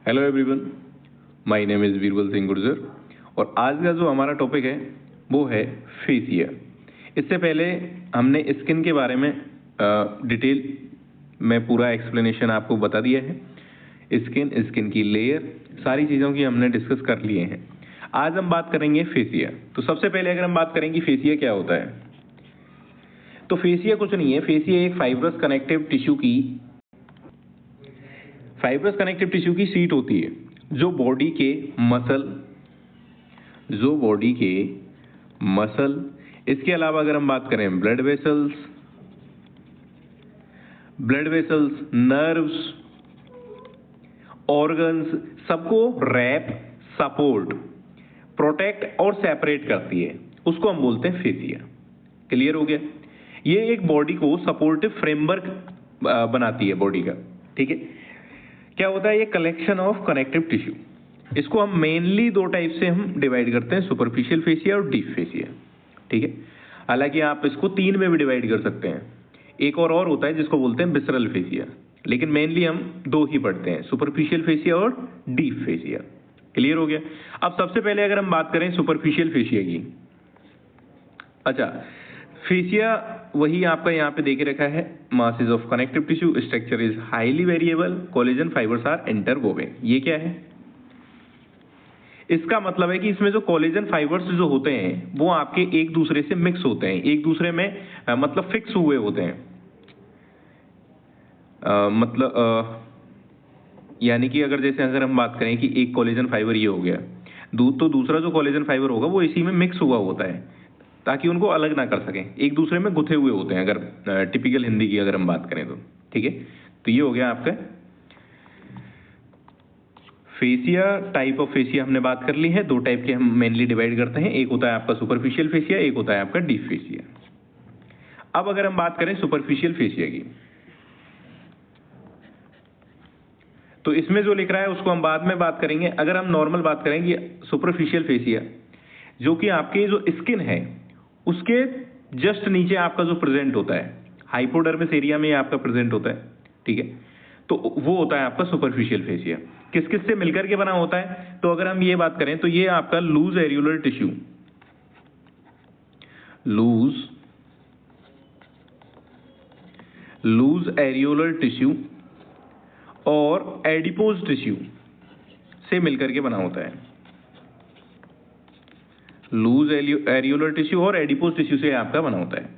Hello everyone, my name is Birbal Singh Gurjar और आज का जो हमारा टॉपिक है वो है फेसिया। इससे पहले हमने स्किन के बारे में डिटेल में पूरा एक्सप्लेनेशन आपको बता दिया है। स्किन की लेयर सारी चीज़ों की हमने डिस्कस कर लिए हैं। आज हम बात करेंगे फेसिया। तो सबसे पहले अगर हम बात करेंगे फेसिया क्या होता है, तो फेसिया कुछ नहीं है। फेसिया एक फाइब्रस कनेक्टिव टिश्यू की सीट होती है जो बॉडी के मसल, इसके अलावा अगर हम बात करें ब्लड वेसल्स, नर्व्स, ऑर्गन्स, सबको रैप, सपोर्ट, प्रोटेक्ट और सेपरेट करती है, उसको हम बोलते हैं फेसिया। क्लियर हो गया? ये एक बॉडी को सपोर्टिव फ्रेमवर्क बनाती है बॉडी का। ठीक है, क्या होता है? ये कलेक्शन ऑफ कनेक्टिव टिश्यू। इसको हम मेनली दो टाइप से हम डिवाइड करते हैं, सुपरफिशियल फेसिया और डीप फेसिया। ठीक है, हालांकि आप इसको तीन में भी डिवाइड कर सकते हैं। एक और होता है जिसको बोलते हैं विसरल फेसिया, लेकिन मेनली हम दो ही पढ़ते हैं, सुपरफिशियल फेसिया और डीप फेसिया। क्लियर हो गया? अब सबसे पहले अगर हम बात करें सुपरफिशियल फेसिया की, अच्छा, फेसिया वही आपका यहाँ पे देखे रखा है, masses of connective tissue, structure is highly variable, collagen fibres are interwoven. ये क्या है? इसका मतलब है कि इसमें जो कोलेजन फाइबर्स जो होते हैं वो आपके एक दूसरे से मिक्स होते हैं, एक दूसरे में मतलब फिक्स हुए होते हैं। यानी कि अगर हम बात करें कि एक कोलेजन फाइबर ये हो गया, तो दूसरा जो कोलेजन फाइबर होगा वो इसी में मिक्स हुआ होता है ताकि उनको अलग ना कर सकें, एक दूसरे में गुथे हुए होते हैं, अगर टिपिकल हिंदी की अगर हम बात करें तो। ठीक है, तो ये हो गया आपका फेसिया। टाइप ऑफ फेसिया हमने बात कर ली है, दो टाइप के हम मेनली डिवाइड करते हैं, एक होता है आपका सुपरफिशियल फेसिया, एक होता है आपका डीप फेसिया। अब अगर हम बात करें सुपरफिशियल फेसिया की, तो इसमें जो लिख रहा है उसको हम बाद में बात करेंगे। अगर हम नॉर्मल बात करेंगे सुपरफिशियल फेसिया, जो कि आपके जो स्किन है उसके जस्ट नीचे आपका जो प्रेजेंट होता है, हाइपोडर्मिस एरिया में आपका प्रेजेंट होता है। ठीक है, तो वो होता है आपका सुपरफिशियल फेसिया। किस किस से मिलकर के बना होता है? तो अगर हम ये बात करें तो ये आपका लूज एरियुलर टिश्यू और एडिपोज टिश्यू से मिलकर के बना होता है। लूज एरियुलर टिश्यू और एडिपोज टिश्यू से आपका बना होता है।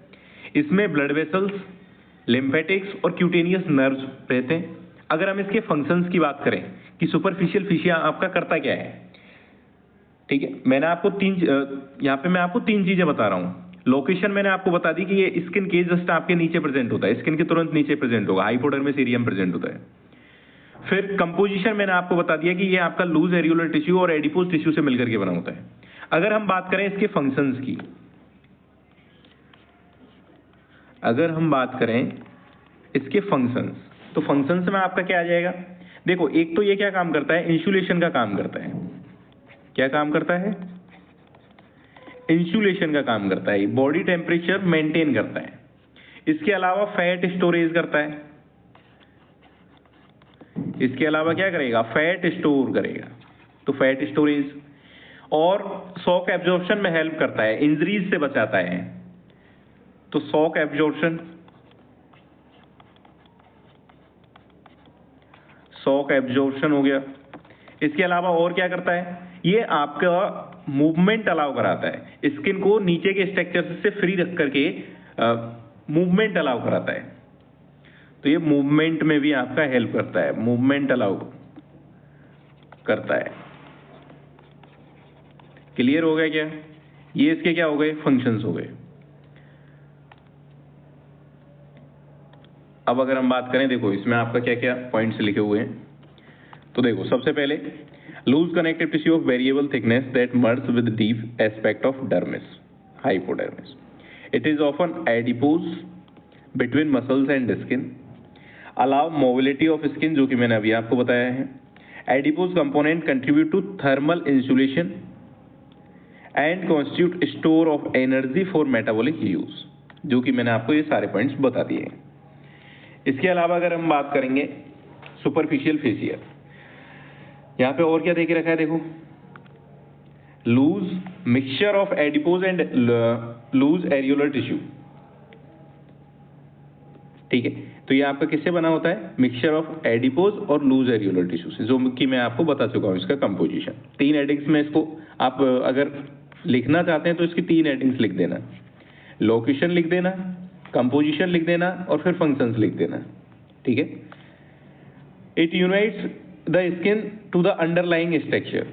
इसमें ब्लड वेसल्स, लिम्फेटिक्स और क्यूटेनियस नर्व्स रहते हैं। अगर हम इसके फंक्शंस की बात करें कि सुपरफिशियल फेसिया आपका करता क्या है, ठीक है, मैंने आपको यहाँ पे मैं आपको तीन चीजें बता रहा हूँ। लोकेशन मैंने आपको बता दी कि ये स्किन के जस्ट आपके नीचे प्रेजेंट होता है, स्किन के तुरंत नीचे प्रेजेंट होगा, हाइपोडर्मिस एरिया में प्रेजेंट होता है। फिर कंपोजिशन मैंने आपको बता दिया कि ये आपका लूज एरियुलर टिश्यू और एडिपोज टिश्यू से मिलकर के बना होता है। अगर हम बात करें इसके फंक्शंस की, अगर हम बात करें इसके फंक्शंस, तो फंक्शंस में आपका क्या आ जाएगा? देखो, एक तो ये क्या काम करता है? इंसुलेशन का काम करता है। क्या काम करता है? इंसुलेशन का काम करता है, बॉडी टेम्परेचर मेंटेन करता है। इसके अलावा फैट स्टोरेज करता है। इसके अलावा क्या करेगा? फैट स्टोर करेगा, तो फैट स्टोरेज। और शॉक एब्जॉर्प्शन में हेल्प करता है, इंजरीज से बचाता है, तो शॉक एब्जॉर्प्शन हो गया। इसके अलावा और क्या करता है? ये आपका मूवमेंट अलाउ कराता है, स्किन को नीचे के स्ट्रक्चर से फ्री रख करके मूवमेंट अलाउ कराता है, तो ये मूवमेंट में भी आपका हेल्प करता है, मूवमेंट अलाउ करता है। क्लियर हो गया क्या? ये इसके क्या हो गए? फंक्शंस हो गए। अब अगर हम बात करें, देखो इसमें आपका क्या क्या पॉइंट्स लिखे हुए हैं, तो देखो सबसे पहले loose connective tissue of variable thickness that merge with deep aspect of dermis, hypodermis. It is often adipose between muscles and skin, allow mobility of skin, जो कि मैंने अभी आपको बताया है। Adipose component contribute to thermal insulation and constitute store of energy for metabolic use, जो कि मैंने आपको ये सारे पॉइंट्स बता दिए हैं। इसके अलावा अगर हम बात करेंगे सुपरफिशियल फेसिया, यहाँ पे और क्या दे के रखा है, देखो, loose mixture of adipose and loose areolar tissue. ठीक है, तो ये आपका किससे बना होता है, मिक्सचर ऑफ एडिपोज और लूज एरियोलर टिश्यू से, जो कि मैं आपको बता चुका हूँ इसका कंपोजिशन। 3 हेडिंग्स में इसको आप अगर लिखना चाहते हैं तो इसकी 3 हेडिंग्स लिख देना, लोकेशन लिख देना, कंपोजिशन लिख देना और फिर फंक्शंस लिख देना। ठीक है, it unites the skin to the underlying structure,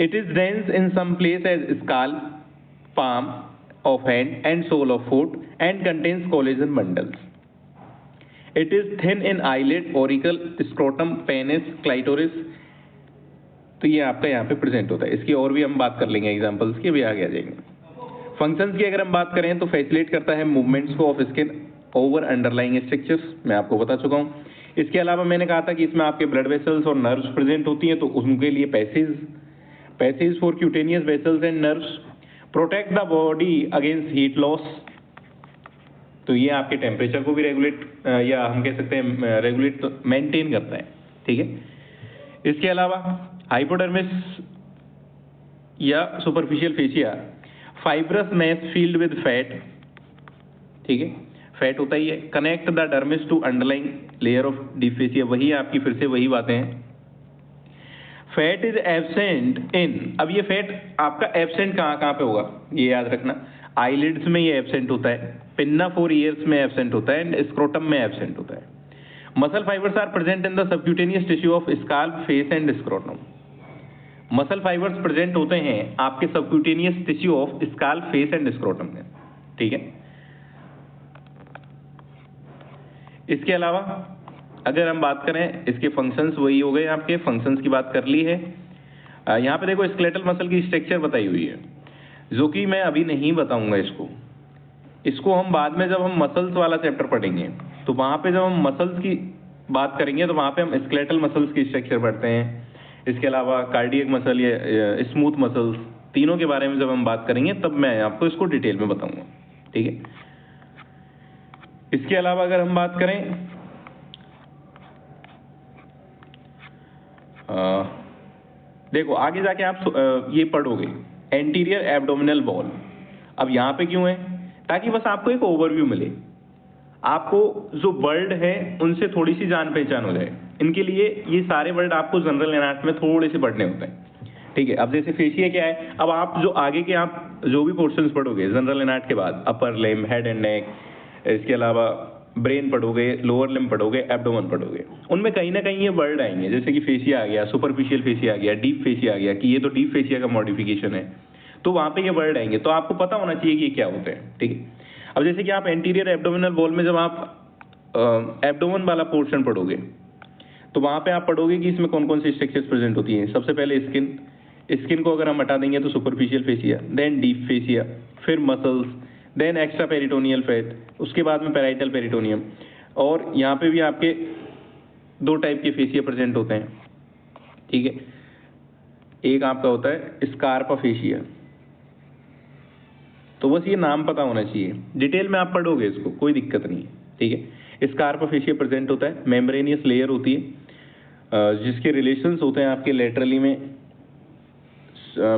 it is dense in some place as scalp, palm of hand and sole of foot and contains collagen bundles. It is thin in eyelid, auricle, scrotum, penis, clitoris. तो ये आपका यहाँ पे present होता है। इसकी और भी हम बात कर लेंगे एग्जांपल्स की, भी आगे आ जाएंगे। फंक्शंस की अगर हम बात करें तो फैसिलिटेट करता है मूवमेंट्स को of skin over underlying structures, मैं आपको बता चुका हूँ। इसके अलावा मैंने कहा था कि इसमें आपके ब्लड वेसल्स और नर्व्स प्रेजेंट होती हैं, तो उनके लिए passage for cutaneous vessels and nerves, protect the body against heat loss, तो ये आपके टेम्परेचर को भी रेगुलेट या हम कह सकते हैं रेगुलेट मेंटेन करता है। ठीक है, इसके अलावा हाइपोडर्मिस या superficial fascia, fibrous mass filled with fat, ठीक है, फैट होता ही है, connect the dermis to underlying layer of deep fascia, वही आपकी फिर से वही बातें हैं। फैट इज एब्सेंट इन, अब ये फैट आपका एब्सेंट कहाँ पे होगा, ये याद रखना, आईलिड्स में ये एब्सेंट होता है, पिन्ना 4 ईयर्स में एब्सेंट होता है एंड स्क्रोटम में एब्सेंट होता है। Muscle fibres are present in the subcutaneous tissue of scalp, face and scrotum, muscle fibres present होते हैं आपके subcutaneous tissue of scalp, face and scrotum में। ठीक है, इसके अलावा अगर हम बात करें इसके फंक्शंस, वही हो गए आपके, फंक्शंस की बात कर ली है। यहाँ पे देखो स्केलेटल मसल की स्ट्रक्चर बताई हुई है, जो कि मैं अभी नहीं बताऊंगा इसको हम बाद में जब हम मसल्स वाला चैप्टर पढ़ेंगे तो वहाँ पे जब हम मसल्स की बात करेंगे तो वहाँ पे हम स्केलेटल मसल्स की स्ट्रक्चर पढ़ते हैं। इसके अलावा कार्डियक मसल या स्मूथ मसल्स, तीनों के बारे में जब हम बात करेंगे तब मैं आपको इसको डिटेल में बताऊंगा। ठीक है, इसके अलावा अगर हम बात करें देखो आगे जाके आप ये पढ़ोगे एंटीरियर एब्डोमिनल वॉल। अब यहाँ पे क्यों है, ताकि बस आपको एक ओवरव्यू मिले, आपको जो वर्ड है उनसे थोड़ी सी जान पहचान हो जाए। इनके लिए ये सारे वर्ड आपको जनरल एनाटॉमी में थोड़े से पढ़ने होते हैं। ठीक है, अब जैसे फेसिया क्या है, अब आप जो आगे के आप जो भी पोर्शंस पढ़ोगे जनरल एनाटॉमी के बाद, upper limb, head and neck, इसके अलावा ब्रेन पढ़ोगे, लोअर लिम्ब पढ़ोगे, एब्डोमेन पढ़ोगे, उनमें कहीं ना कहीं ये वर्ड आएंगे, जैसे कि फेसिया आ गया, सुपरफिशियल फेसिया आ गया, डीप फेसिया आ गया, कि ये तो डीप फेसिया का मॉडिफिकेशन है, तो वहाँ पे ये वर्ड आएंगे, तो आपको पता होना चाहिए कि ये क्या होते हैं। ठीक है, अब जैसे कि आप एंटीरियर एब्डोमिनल वॉल में जब आप एब्डोमेन वाला पोर्शन पढ़ोगे तो वहाँ पे आप पढ़ोगे कि इसमें कौन कौन सी स्ट्रक्चर्स प्रेजेंट होती हैं। सबसे पहले स्किन को अगर हम हटा देंगे तो superficial fascia, then deep fascia, फिर muscles, then extraperitoneal fat, उसके बाद में पैराइटल पेरिटोनियम, और यहाँ पे भी आपके 2 टाइप के फेसिया प्रेजेंट होते हैं। ठीक है, एक आपका होता है स्कार्पा फेसिया, तो बस ये नाम पता होना चाहिए, डिटेल में आप पढ़ोगे इसको, कोई दिक्कत नहीं है। ठीक है, स्कार्पा फेसिया प्रेजेंट होता है, मेम्ब्रेनियस लेयर होती है जिसके रिलेशंस होते हैं आपके लेटरली में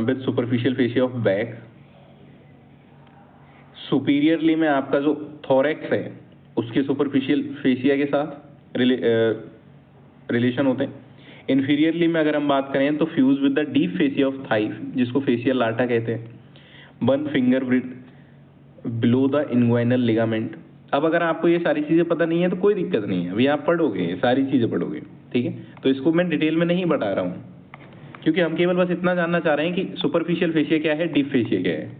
with superficial fascia of back, superiorly में आपका जो थोरैक्स है उसके सुपरफिशियल फेसिया के साथ रिलेशन होते हैं। इन्फीरियरली में अगर हम बात करें तो fuse with the deep fascia of thigh, जिसको फेसिया लाटा कहते हैं, 1 finger with below the inguinal ligament. अब अगर आपको ये सारी चीज़ें पता नहीं है तो कोई दिक्कत नहीं है, अभी आप पढ़ोगे, ये सारी चीज़ें पढ़ोगे। ठीक है, तो इसको मैं डिटेल में नहीं बता रहा हूँ, क्योंकि हम केवल बस इतना जानना चाह रहे हैं कि सुपरफिशियल फेसिया क्या है, डीप फेसिया क्या है।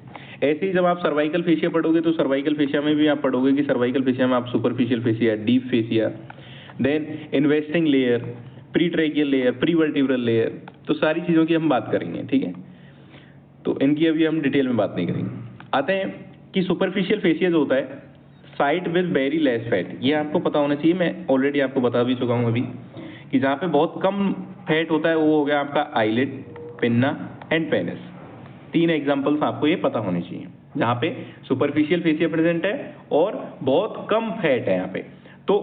ऐसे ही जब आप सर्वाइकल फेसिया पढ़ोगे तो सर्वाइकल फेसिया में भी आप पढ़ोगे कि सर्वाइकल फेसिया में आप superficial fascia, deep fascia, then investing layer, pre tracheal layer, pre vertebral layer, तो सारी चीज़ों की हम बात करेंगे। ठीक है, तो इनकी अभी हम डिटेल में बात नहीं करेंगे। आते हैं कि सुपरफिशियल फेसिया जो होता है, site with very less fat, ये आपको पता होना चाहिए, मैं ऑलरेडी आपको बता भी चुका हूँ अभी, कि जहाँ पे बहुत कम फैट होता है वो हो गया आपका eyelid, pinna and penis. 3 examples आपको ये पता होने चाहिए जहाँ पे सुपरफिशियल फेसिया प्रेजेंट है और बहुत कम फैट है यहाँ पे। तो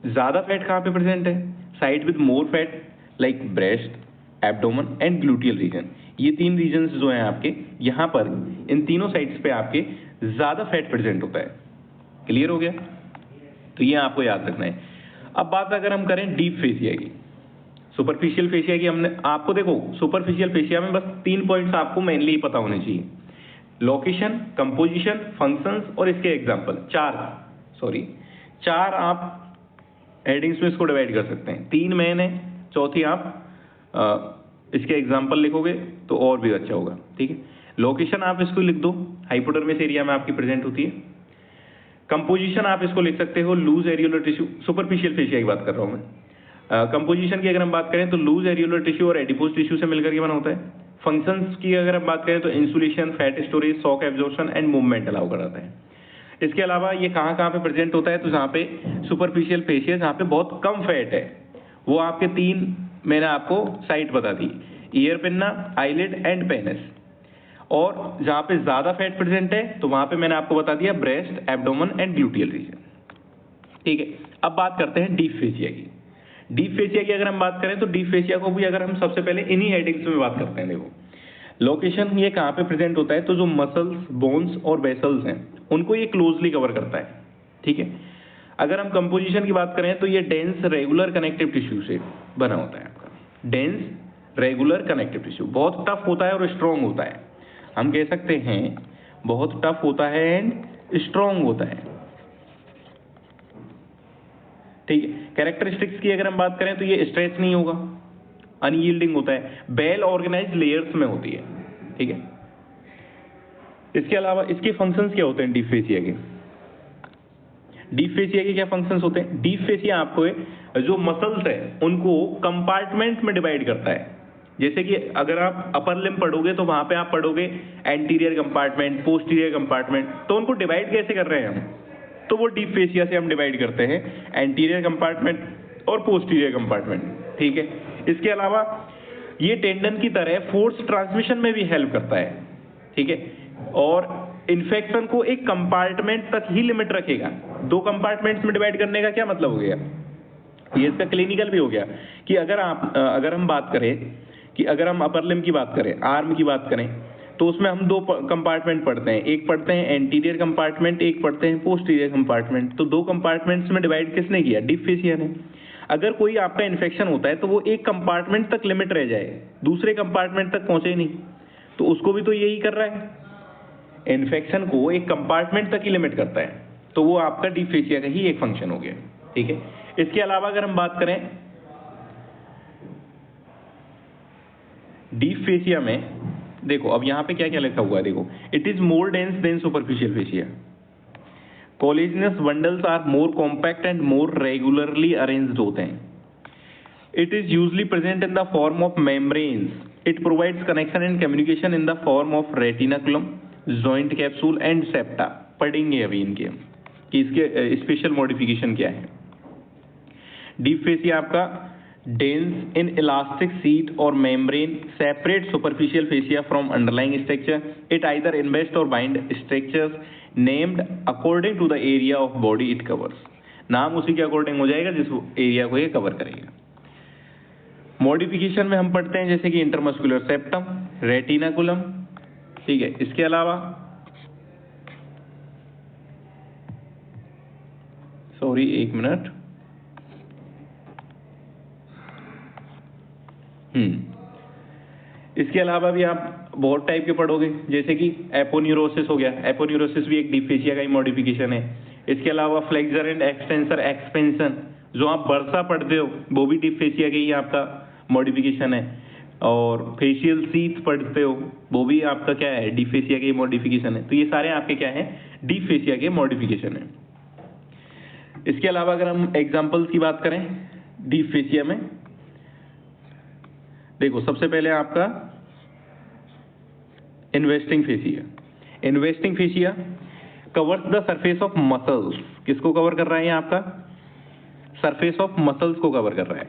ज़्यादा फैट कहाँ पे प्रेजेंट है, side with more fat like breast abdomen and gluteal region. ये तीन रीजन्स जो हैं आपके, यहाँ पर इन तीनों साइड्स पे आपके ज़्यादा फैट प्रेजेंट होता है। क्लियर हो गया? तो ये आपको याद रखना है। अब बात अगर हम करें डीप फेसिया की, सुपरफिशियल फेसिया की, हमने आपको देखो सुपरफिशियल फेसिया में बस 3 पॉइंट्स आपको मेनली पता होने चाहिए, लोकेशन, कंपोजिशन, फंक्शंस और इसके एग्जाम्पल। चार आप हेडिंग्स में इसको डिवाइड कर सकते हैं, 3 मेन है, चौथी आप इसके एग्जाम्पल लिखोगे तो और भी अच्छा होगा। ठीक है, लोकेशन आप इसको लिख दो, हाइपोडर्मिस एरिया में आपकी प्रेजेंट होती है। कंपोजिशन आप इसको लिख सकते हो, loose areolar tissue, superficial fascia की बात कर रहा हूं मैं। कंपोजिशन की अगर हम बात करें तो लूज एरियोलर टिश्यू और एडिपोज टिश्यू से मिलकर के बना होता है। फंक्शंस की अगर हम बात करें तो insulation, fat storage, shock absorption and movement allow कराता है। इसके अलावा ये कहाँ कहाँ पे प्रेजेंट होता है, तो जहाँ पे सुपरफिशियल फेसिया जहाँ पे बहुत कम फैट है, वो आपके 3 मैंने आपको साइट बता दी, ear pinna, eyelid and penis. और जहाँ पे ज्यादा फैट प्रेजेंट है तो वहां पे मैंने आपको बता दिया breast, abdomen and gluteal region. ठीक है, अब बात करते हैं डीप फेसिया की। डीप फेसिया की अगर हम बात करें तो डीप फेसिया को भी अगर हम सबसे पहले इन्हीं हेडिंग्स में बात करते हैं। देखो लोकेशन ये कहाँ पे प्रेजेंट होता है, तो जो मसल्स, बोन्स और वेसल्स हैं उनको ये क्लोजली कवर करता है। ठीक है, अगर हम कंपोजिशन की बात करें तो ये डेंस रेगुलर कनेक्टिव टिश्यू से बना होता है आपका। डेंस रेगुलर कनेक्टिव टिश्यू बहुत टफ होता है और स्ट्रॉन्ग होता है, हम कह सकते हैं बहुत टफ होता है एंड स्ट्रॉन्ग होता है। ठीक है, कैरेक्टरिस्टिक्स की अगर हम बात करें तो ये स्ट्रेच नहीं होगा, अनयील्डिंग होता है, वेल ऑर्गेनाइज्ड लेयर्स में होती है। ठीक है, इसके अलावा इसके फंक्शंस क्या होते हैं डीप फेसिया के? डीप फेसिया के क्या फंक्शंस होते हैं? डीप फेसिया आपको जो मसल्स है उनको कंपार्टमेंट में डिवाइड करता है। जैसे कि अगर आप अपर लिम्ब पढ़ोगे तो वहां पे आप पढ़ोगे एंटीरियर कंपार्टमेंट, पोस्टीरियर कंपार्टमेंट, तो उनको डिवाइड कैसे कर रहे हैं हम? तो वो डीप फेसिया से हम डिवाइड करते हैं, एंटीरियर कंपार्टमेंट और पोस्टीरियर कंपार्टमेंट। ठीक है, इसके अलावा ये टेंडन की तरह फोर्स ट्रांसमिशन में भी हेल्प करता है। ठीक है, और इन्फेक्शन को एक कंपार्टमेंट तक ही लिमिट रखेगा। 2 कंपार्टमेंट्स में डिवाइड करने का क्या मतलब हो गया? ये इसका क्लिनिकल भी हो गया कि अगर हम बात करें कि अगर हम अपर लिम्ब की बात करें, आर्म की बात करें, तो उसमें हम 2 कंपार्टमेंट पढ़ते हैं, एक पढ़ते हैं एंटीरियर कंपार्टमेंट, एक पढ़ते हैं पोस्टीरियर कंपार्टमेंट। तो 2 कंपार्टमेंट्स में डिवाइड किसने किया? डीप फेसिया ने। अगर कोई आपका इन्फेक्शन होता है तो वो एक कंपार्टमेंट तक लिमिट रह जाए, दूसरे कंपार्टमेंट तक पहुंचे ही नहीं, तो उसको भी तो यही कर रहा है, इन्फेक्शन को एक कंपार्टमेंट तक ही लिमिट करता है, तो वो आपका डीप फेसिया का ही एक फंक्शन हो गया। ठीक है, इसके अलावा अगर हम बात करें डीप फेसिया में, देखो अब यहां पे क्या क्या लिखा हुआ है, देखो it is more dense than superficial fascia, collagenous bundles are more compact and more regularly arranged होते हैं, it is usually present in the form of membranes, it provides connection and communication in the form of retinaculum, joint capsule and septa. पढ़ेंगे अभी इनके कि इसके special modification क्या है। Deep fascia आपका dense in elastic sheet or membrane separate superficial fascia from underlying structure. It either invest or bind structures named according to the area of body it covers. नाम उसी के according हो जाएगा जिस area को ये cover करेगा। मॉडिफिकेशन में हम पढ़ते हैं जैसे कि इंटरमस्कुलर सेप्टम, रेटिनाकुलम। ठीक है, इसके अलावा एक मिनट, इसके अलावा भी आप बहुत टाइप के पढ़ोगे, जैसे कि एपोन्यूरोसिस हो गया, एपोन्यूरोसिस भी एक डीप फेसिया का ही मॉडिफिकेशन है। इसके अलावा फ्लेक्सर एंड एक्सटेंसर एक्सपेंशन जो आप बर्सा पढ़ते हो वो भी डीप फेसिया का ही आपका मॉडिफिकेशन है, और फेशियल सीथ पढ़ते हो वो भी आपका क्या है, डीप फेसिया के मॉडिफिकेशन है। तो ये सारे आपके क्या है, डीप फेसिया के मॉडिफिकेशन है। इसके अलावा अगर हम एग्जाम्पल्स की बात करें डीप फेसिया में, देखो सबसे पहले आपका investing fascia. Investing fascia covers the surface of muscles, किसको कवर कर रहा है, आपका सरफेस ऑफ मसल्स को कवर कर रहा है।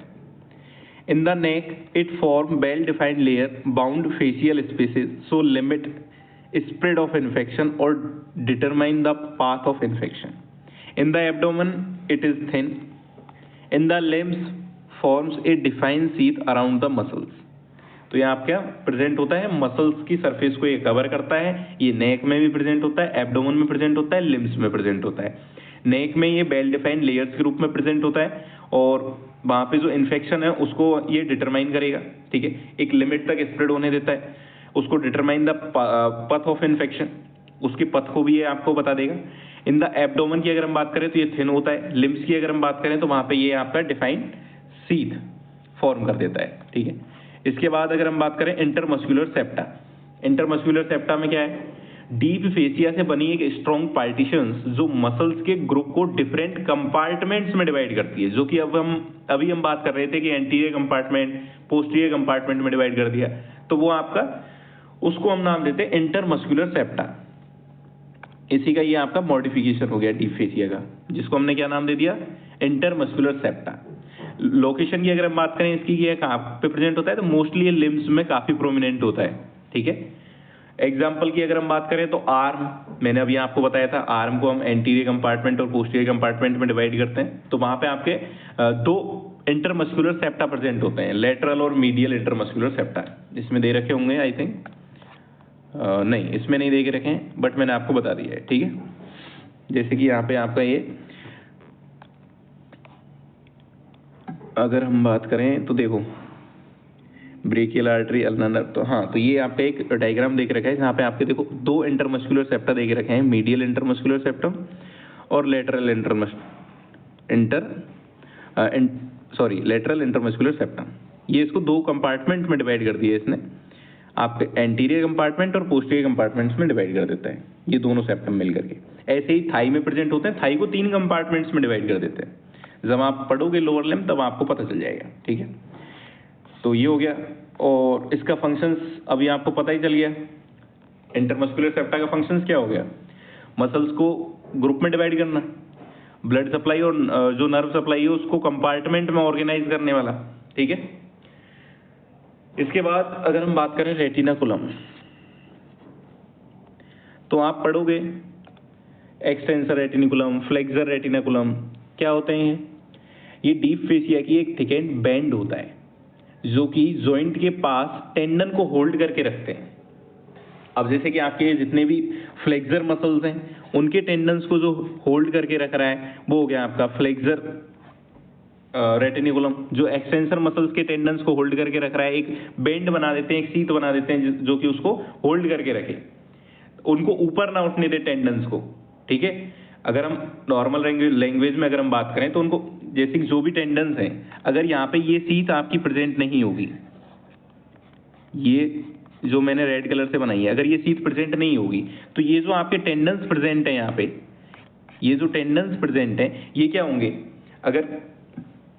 In the neck it form well defined layer bound fascial spaces so limit spread of infection और determine the path of infection. In the abdomen it is thin, in the limbs forms a defined sheath around the muscles. तो ये आप क्या present होता है, muscles की surface को ये कवर करता है। ये नेक में भी प्रेजेंट होता है, एब्डोमेन में प्रेजेंट होता है, लिम्स में प्रेजेंट होता है। नेक में ये वेल डिफाइंड लेयर्स के रूप में प्रेजेंट होता है और वहाँ पे जो इन्फेक्शन है उसको ये डिटरमाइन करेगा, ठीक है, एक लिमिट तक स्प्रेड होने देता है, उसको determine the path of infection, उसकी पथ को भी ये आपको बता देगा। इन द एब्डोमेन की अगर हम बात करें तो ये थिन होता है। लिम्स की अगर हम बात करें तो वहाँ पे ये आपका डिफाइंड सीथ फॉर्म कर देता है, ठीक है। इसके बाद अगर हम बात करें इंटरमस्कुलर सेप्टा, इंटरमस्कुलर सेप्टा में क्या है, डीप फेसिया से बनी एक स्ट्रॉन्ग पार्टीशंस जो मसल्स के ग्रुप को डिफरेंट कंपार्टमेंट्स में डिवाइड करती है, जो कि अभी हम बात कर रहे थे कि एंटीरियर कंपार्टमेंट, पोस्टीरियर कंपार्टमेंट में डिवाइड कर दिया, तो वो आपका, उसको हम नाम देते हैं इंटरमस्कुलर सेप्टा। इसी का ये आपका मॉडिफिकेशन हो गया डीप फेसिया का, जिसको हमने क्या नाम दे दिया, इंटरमस्कुलर सेप्टा। लोकेशन की अगर हम बात करें इसकी, ये कहाँ पे प्रेजेंट होता है, तो मोस्टली ये लिम्स में काफी प्रोमिनेंट होता है, ठीक है। एग्जाम्पल की अगर हम बात करें तो आर्म, मैंने अभी आपको बताया था आर्म को हम एंटीरियर कंपार्टमेंट और पोस्टीरियर कंपार्टमेंट में डिवाइड करते हैं, तो वहां पे आपके दो इंटरमस्कुलर सेप्टा प्रेजेंट होते हैं, लेटरल और मीडियल इंटरमस्कुलर सेप्टा। इसमें दे रखे होंगे आई थिंक, नहीं इसमें नहीं दे के रखे हैं, बट मैंने आपको बता दिया है, ठीक है। जैसे कि यहाँ पे आपका ये, अगर हम बात करें तो देखो ब्रेकियल आर्टरी अल्नर नर्व, तो हाँ, तो ये आपका एक डायग्राम देख रखा है जहाँ पे आपके देखो दो इंटरमस्कुलर सेप्टा देख रखे हैं, मीडियल इंटरमस्कुलर सेप्टम और लेटरल लेटरल इंटरमस्कुलर सेप्टम। ये इसको दो कंपार्टमेंट में डिवाइड कर दिया इसने, आपके एंटीरियर कंपार्टमेंट और पोस्टीरियर कंपार्टमेंट्स में डिवाइड कर देता है ये दोनों सेप्टम मिल करके। ऐसे ही थाई में प्रेजेंट होते हैं, थाई को 3 कंपार्टमेंट्स में डिवाइड कर देते हैं। जब आप पढ़ोगे लोअर लिम्ब तब आपको पता चल जाएगा, ठीक है। तो ये हो गया, और इसका फंक्शंस अभी आपको पता ही चल गया। इंटरमस्कुलर सेप्टा का फंक्शंस क्या हो गया, मसल्स को ग्रुप में डिवाइड करना, ब्लड सप्लाई और जो नर्व सप्लाई है उसको कंपार्टमेंट में ऑर्गेनाइज करने वाला, ठीक है। इसके बाद अगर हम बात करें रेटिनाकुलम, तो आप पढ़ोगे एक्सटेंसर रेटिनिकुलम, फ्लेक्सर रेटिनाकुलम, क्या होते हैं ये डीप फेसिया की एक थिकेंड बैंड होता है जो कि जॉइंट के पास टेंडन को होल्ड करके रखते हैं। अब जैसे कि आपके जितने भी फ्लेक्सर मसल्स हैं उनके टेंडन्स को जो होल्ड करके रख रहा है वो हो गया आपका फ्लेक्सर रेटिनिकुलम। जो एक्सटेंसर मसल्स के टेंडन्स को होल्ड करके रख रहा है, एक बेंड बना देते हैं, एक सीट बना देते हैं जो कि उसको होल्ड करके रखे, उनको ऊपर ना उठने दे टेंडन्स को, ठीक है। अगर हम नॉर्मल लैंग्वेज में अगर हम बात करें तो उनको, जैसे कि जो भी टेंडन्स हैं, अगर यहाँ पे ये सीट आपकी प्रेजेंट नहीं होगी, ये जो मैंने रेड कलर से बनाई है, अगर ये सीट प्रेजेंट नहीं होगी तो ये जो आपके टेंडन्स प्रेजेंट है यहाँ पे, ये जो टेंडन्स प्रेजेंट है ये क्या होंगे, अगर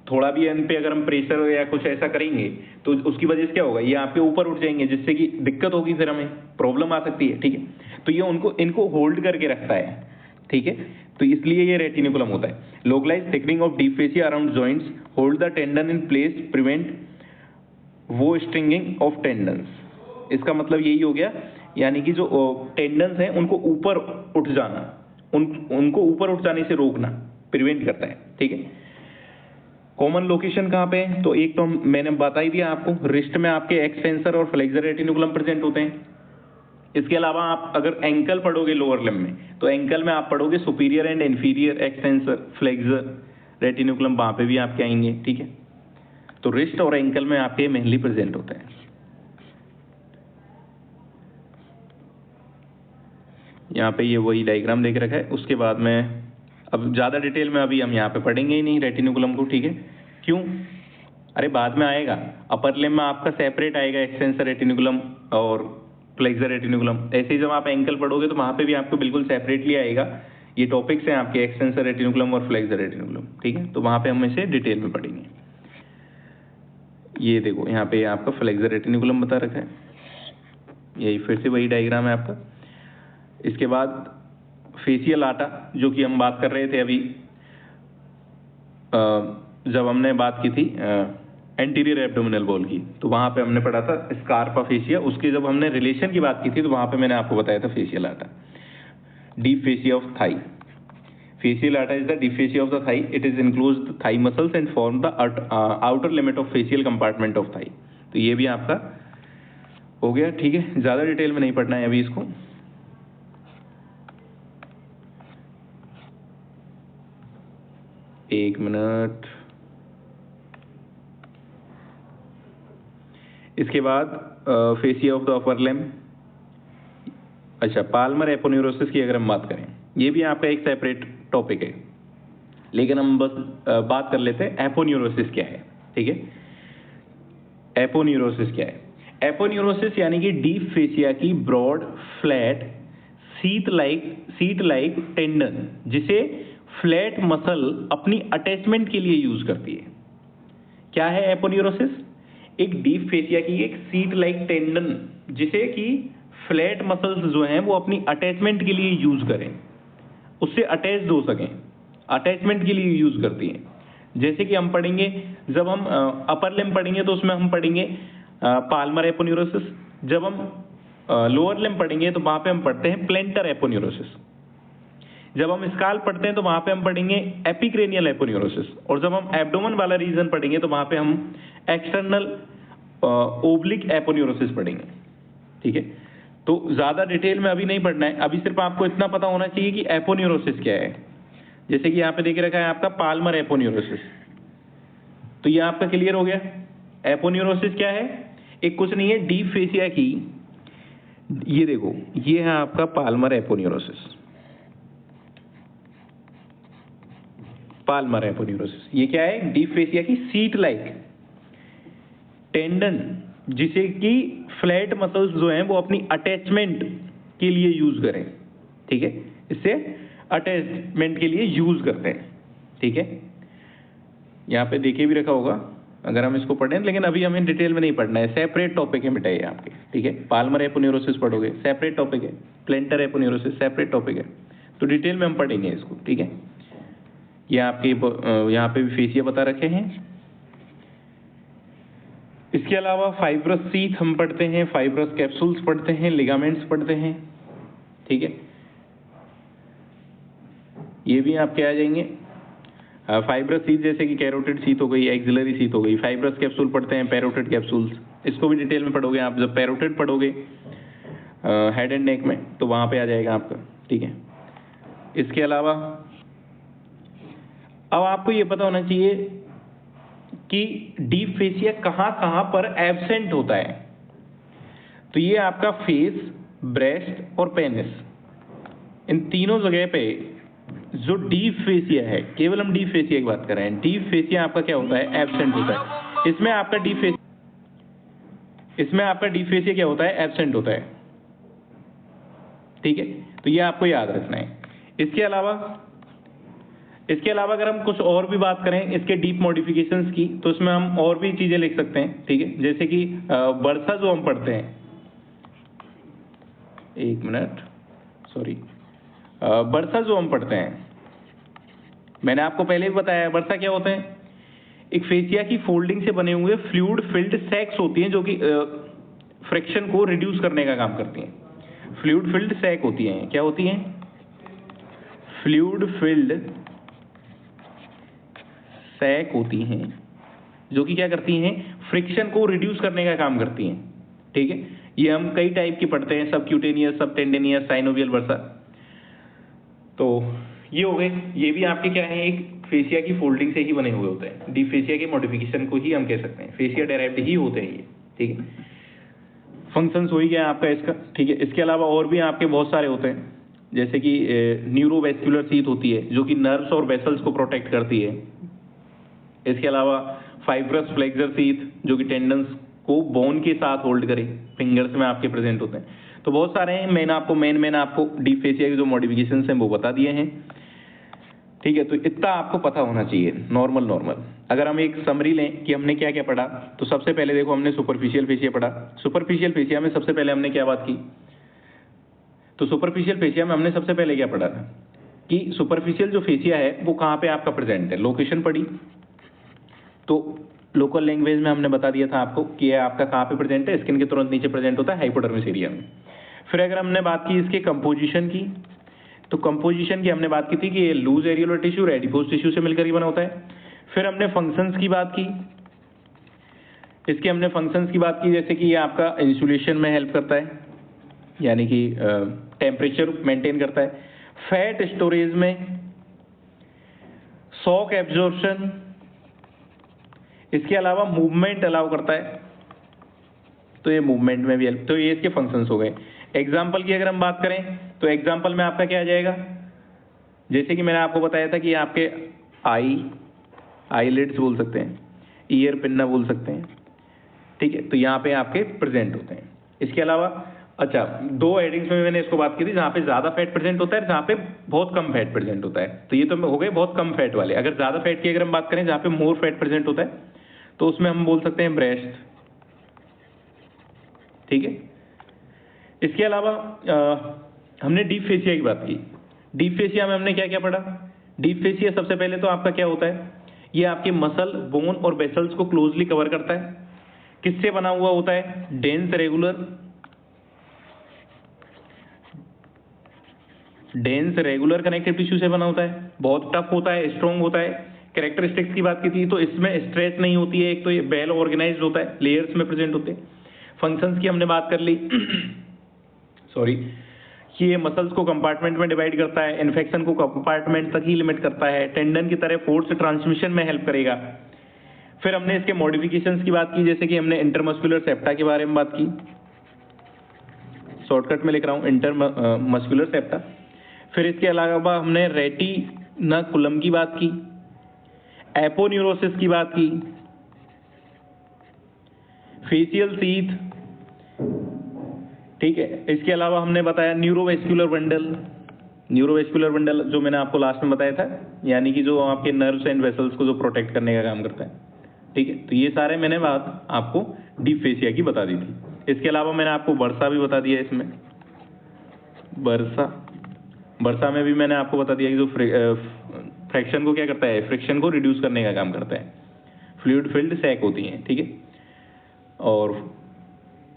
थोड़ा भी इन पे अगर हम प्रेशर या कुछ ऐसा करेंगे तो उसकी वजह से क्या होगा, ये आपके ऊपर उठ जाएंगे, जिससे कि दिक्कत होगी, फिर हमें प्रॉब्लम आ सकती है, ठीक है। तो ये इनको होल्ड करके रखता है, ठीक है। तो इसलिए ये रेटिनिकुलम होता है। Localise thickening of deep fascia around joints hold the tendon in place, prevent वो स्ट्रिंगिंग ऑफ टेंडन्स। इसका मतलब यही हो गया, यानी कि जो टेंडन्स हैं उनको ऊपर उठ जाना, उनको ऊपर उठ जाने से रोकना, प्रिवेंट करता है, ठीक है। कॉमन लोकेशन कहाँ पे है, तो एक तो मैंने बता ही दिया आपको, रिस्ट में आपके एक्सटेंसर और फ्लेक्सर रेटिनिकुलम प्रेजेंट होते हैं। इसके अलावा आप अगर एंकल पढ़ोगे लोअर लिम्ब में, तो एंकल में आप पढ़ोगे superior and inferior extensor flexor retinaculum, वहां पे भी आपके आएंगे, ठीक है। तो रिस्ट और एंकल में आपके मेनली प्रेजेंट होता है। यहाँ पे ये वही डायग्राम देख रखा है। उसके बाद में अब ज्यादा डिटेल में अभी हम यहाँ पे पढ़ेंगे ही नहीं रेटिनिकुलम को, ठीक है। क्यों, अरे बाद में आएगा, अपर लिम्ब में आपका सेपरेट आएगा एक्सटेंसर रेटिनिकुलम और फ्लेक्सर रेटिनिकुलम। ऐसे ही जब आप एंकल पढ़ोगे तो वहां पे भी आपको बिल्कुल सेपरेटली आएगा। ये टॉपिक्स हैं आपके एक्सटेंसर रेटिनिकुलम और फ्लेक्सर रेटिनिकुलम, ठीक है। तो वहां पे हम इसे डिटेल में पढ़ेंगे। ये देखो यहाँ पे आपका फ्लेक्सर रेटिनिकुलम बता रखा है, यही फिर से वही डायग्राम है आपका। इसके बाद फेसियल आटा, जो कि हम बात कर रहे थे अभी जब हमने बात की थी एंटीरियर एब्डोमिनल वॉल की, तो वहां पे हमने पढ़ा था स्कार्पा फेसिया। उसकी जब हमने रिलेशन की बात की थी तो वहां पे मैंने आपको बताया था fascia lata, deep fascia of thigh. Fascia lata is the deep fascia of the thigh, it is includes the thigh muscles and form the outer limit of fascial compartment of thigh. तो ये भी आपका हो गया, ठीक है, ज़्यादा detail में नहीं पढ़ना है अभी इसको। एक मिनट। इसके बाद fascia of the upper limb. अच्छा, पाल्मर एपोन्यूरोसिस की अगर हम बात करें, ये भी आपका एक सेपरेट टॉपिक है, लेकिन हम बस बात कर लेते हैं एपोन्यूरोसिस क्या है। ठीक है, एपोन्यूरोसिस क्या है? एपोन्यूरोसिस यानी कि डीप फेसिया की broad flat sheet like tendon, जिसे फ्लैट मसल अपनी अटैचमेंट के लिए यूज करती है। क्या है एपोन्यूरोसिस? एक डीप फेसिया की एक सीट लाइक टेंडन, जिसे कि फ्लैट मसल्स जो हैं वो अपनी अटैचमेंट के लिए यूज करें, उससे अटैच्ड हो सकें, अटैचमेंट के लिए यूज करती हैं। जैसे कि हम पढ़ेंगे, जब हम अपर लिम्ब पढ़ेंगे तो उसमें हम पढ़ेंगे पाल्मर एपोन्यूरोसिस। जब हम लोअर लिम्ब पढ़ेंगे तो वहां पे हम पढ़ते हैं प्लेंटर एपोन्यूरोसिस। जब हम स्काल पढ़ते हैं तो वहां पे हम पढ़ेंगे एपिक्रेनियल एपोन्यूरोसिस। और जब हम एब्डोमेन वाला रीजन पढ़ेंगे तो वहां पे हम एक्सटर्नल ओब्लिक एपोन्यूरोसिस पढ़ेंगे। ठीक है, तो ज्यादा डिटेल में अभी नहीं पढ़ना है, अभी सिर्फ आपको इतना पता होना चाहिए कि एपोन्यूरोसिस क्या है। जैसे कि यहाँ पे देख रखा है आपका पाल्मर एपोन्यूरोसिस, तो ये आपका क्लियर हो गया। एपोन्यूरोसिस क्या है? एक कुछ नहीं है, डीप फेसिया की, ये देखो, ये है आपका पाल्मर एपोन्यूरोसिस। पाल्मर एपोन्यूरोसिस ये क्या है? डीप फेसिया की सीट लाइक टेंडन, जिसे कि फ्लैट मसल्स जो हैं वो अपनी अटैचमेंट के लिए यूज करें। ठीक है, इससे अटैचमेंट के लिए यूज करते हैं। ठीक है, यहाँ पे देखे भी रखा होगा अगर हम इसको पढ़ें, लेकिन अभी हमें डिटेल में नहीं पढ़ना है, सेपरेट टॉपिक है बेटा ये आपके। ठीक है, पाल्मर एपोन्यूरोसिस पढ़ोगे, सेपरेट टॉपिक है। प्लेंटर एपोन्यूरोसिस सेपरेट टॉपिक है, तो डिटेल में हम पढ़ेंगे इसको। ठीक है, ये आपके यहाँ पे भी फेसिया बता रखे हैं। इसके अलावा फाइब्रस सीथ हम पढ़ते हैं, फाइब्रस कैप्सूल्स पढ़ते हैं, लिगामेंट्स पढ़ते हैं। ठीक है, ये भी आपके आ जाएंगे। फाइब्रस सीथ जैसे कि कैरोटिड सीथ हो गई, एक्सिलरी सीथ हो गई। फाइब्रस कैप्सूल पढ़ते हैं, पैरोटिड कैप्सूल्स, इसको भी डिटेल में पढ़ोगे आप। जब पैरोटिड पढ़ोगे हेड एंड नेक में, तो वहां पे आ जाएगा आपका। ठीक है, इसके अलावा अब आपको ये पता होना चाहिए कि डीप फेसिया कहां कहां पर एब्सेंट होता है। तो ये आपका फेस, ब्रेस्ट और पेनिस, इन तीनों जगह पे जो डीप फेसिया है, केवल हम डीप फेसिया की बात कर रहे हैं, डीप फेसिया आपका क्या होता है? एब्सेंट होता है। इसमें आपका डीप फेसिया क्या होता है? एब्सेंट होता है। ठीक है, तो ये आपको याद रखना है। इसके अलावा अगर हम कुछ और भी बात करें इसके डीप मॉडिफिकेशंस की, तो इसमें हम और भी चीजें लिख सकते हैं। ठीक है, जैसे कि बर्सा जो हम पढ़ते हैं, एक मिनट, सॉरी, बर्सा जो हम पढ़ते हैं, मैंने आपको पहले भी बताया बर्सा क्या होते हैं? एक फेसिया की फोल्डिंग से बने हुए फ्लूइड फिल्ड सैक्स होती हैं, जो कि फ्रिक्शन को रिड्यूस करने का काम करती हैं। फ्लूइड फिल्ड सैक होती हैं, क्या होती हैं? फ्लूइड फिल्ड सैक होती हैं, जो कि क्या करती हैं? फ्रिक्शन को रिड्यूस करने का काम करती हैं। ठीक है, ये हम कई टाइप की पढ़ते हैं, सबक्यूटेनियस, सबटेंडेनियस, साइनोवियल वर्सा। तो ये हो गए, ये भी आपके क्या है? एक फेसिया की फोल्डिंग से ही बने हुए होते हैं। डीप फेसिया के मॉडिफिकेशन को ही हम कह सकते हैं, फेसिया डेराइव्ड ही होते हैं ये। ठीक है, फंक्शंस हो ही गया आपका इसका। ठीक है, इसके अलावा और भी आपके बहुत सारे होते हैं, जैसे कि न्यूरोवेस्कुलर सीथ होती है, जो कि नर्व्स और वेसल्स को प्रोटेक्ट करती है। इसके अलावा फाइब्रस फ्लेक्सर सीथ, जो कि टेंडन्स को बोन के साथ होल्ड करे, फिंगर्स में आपके प्रेजेंट होते हैं। तो बहुत सारे हैं, मैंने आपको डीप फेसिया के जो मॉडिफिकेशन हैं वो बता दिए हैं। ठीक है, तो इतना आपको पता होना चाहिए नॉर्मल। अगर हम एक समरी लें कि हमने क्या क्या पढ़ा, तो सबसे पहले देखो हमने सुपरफिशियल फेसिया पढ़ा। सुपरफिशियल फेसिया में सबसे पहले हमने क्या बात की? तो सुपरफिशियल फेसिया में हमने सबसे पहले क्या पढ़ा था कि सुपरफिशियल जो फेसिया है वो कहाँ पे आपका प्रेजेंट है, लोकेशन पढ़ी। तो लोकल लैंग्वेज में हमने बता दिया था आपको कि यह आपका कहाँ पे प्रेजेंट है, स्किन के तुरंत नीचे प्रेजेंट होता है, हाइपोडर्मिस एरिया में। फिर अगर हमने बात की इसके कंपोजिशन की, तो कंपोजिशन की हमने बात की थी कि ये लूज एरियोलर टिश्यू रेडिपोज टिश्यू से मिलकर ही बना होता है। फिर हमने फंक्शंस की बात की, इसके हमने फंक्शंस की बात की, जैसे कि ये आपका इंसुलेशन में हेल्प करता है, यानी कि टेम्परेचर मेंटेन करता है, फैट स्टोरेज में, शॉक एब्जॉर्प्शन, इसके अलावा मूवमेंट अलाउ करता है, तो ये मूवमेंट में भी हेल्प, तो ये इसके फंक्शंस हो गए। एग्जाम्पल की अगर हम बात करें तो एग्जाम्पल में आपका क्या आ जाएगा, जैसे कि मैंने आपको बताया था कि आपके आईलिड्स बोल सकते हैं, ईयर पिन्ना बोल सकते हैं, ठीक है, तो यहाँ पे आपके प्रेजेंट होते हैं। इसके अलावा अच्छा, दो हेडिंग्स में मैंने इसको बात की थी, जहाँ पे ज़्यादा फैट प्रेजेंट होता है, जहाँ पे बहुत कम फैट प्रेजेंट होता है, तो ये तो हो गए बहुत कम फैट वाले। अगर ज़्यादा फैट की अगर हम बात करें, जहाँ पे मोर फैट प्रेजेंट होता है, तो उसमें हम बोल सकते हैं ब्रेस्ट, ठीक है। इसके अलावा हमने डीप फेसिया की बात की। डीप फेसिया में हमने क्या क्या पढ़ा? डीप फेसिया सबसे पहले तो आपका क्या होता है, ये आपके मसल, बोन और वेसल्स को क्लोजली कवर करता है। किससे बना हुआ होता है? डेंस रेगुलर कनेक्टिव टिश्यू से बना होता है, बहुत टफ होता है, स्ट्रॉन्ग होता है। कैरेक्टरिस्टिक्स की बात की थी, तो इसमें स्ट्रेच नहीं होती है, एक तो ये वेल ऑर्गेनाइज्ड होता है, लेयर्स में प्रेजेंट होते हैं। फंक्शंस की हमने बात कर ली सॉरी, कि ये मसल्स को कंपार्टमेंट में डिवाइड करता है, इन्फेक्शन को कंपार्टमेंट तक ही लिमिट करता है, टेंडन की तरह फोर्स ट्रांसमिशन में हेल्प करेगा। फिर हमने इसके मॉडिफिकेशंस की बात की, जैसे कि हमने इंटरमस्कुलर सेप्टा के बारे में बात की, शॉर्टकट में लिख रहा हूँ, इंटरमस्कुलर सेप्टा। फिर इसके अलावा हमने रेटिनाकुलम की बात की, एपोन्यूरोसिस की बात की, फेशियल सीथ, ठीक है। इसके अलावा हमने बताया न्यूरोवेस्कुलर बंडल जो मैंने आपको लास्ट में बताया था, यानी कि जो आपके नर्व्स एंड वेसल्स को जो प्रोटेक्ट करने का काम करता है, ठीक है। तो ये सारे मैंने बात आपको डीप फेसिया की बता दी थी। इसके अलावा मैंने आपको बर्सा भी बता दिया। इसमें बर्सा में भी मैंने आपको बता दिया कि जो फ्रैक्शन को क्या करता है, फ्रिक्शन को रिड्यूस करने का काम करता है, फ्लूइड फिल्ड सैक होती हैं, ठीक है। और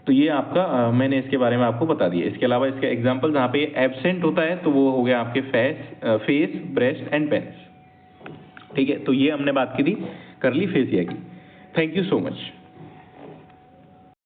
तो ये आपका मैंने इसके बारे में आपको बता दिया। इसके अलावा इसके एग्जांपल जहाँ पे एब्सेंट होता है, तो वो हो गया आपके फेस, ब्रेस्ट एंड पेनिस, ठीक है। तो ये हमने बात की थी, कर ली फेसिया की। Thank you so much.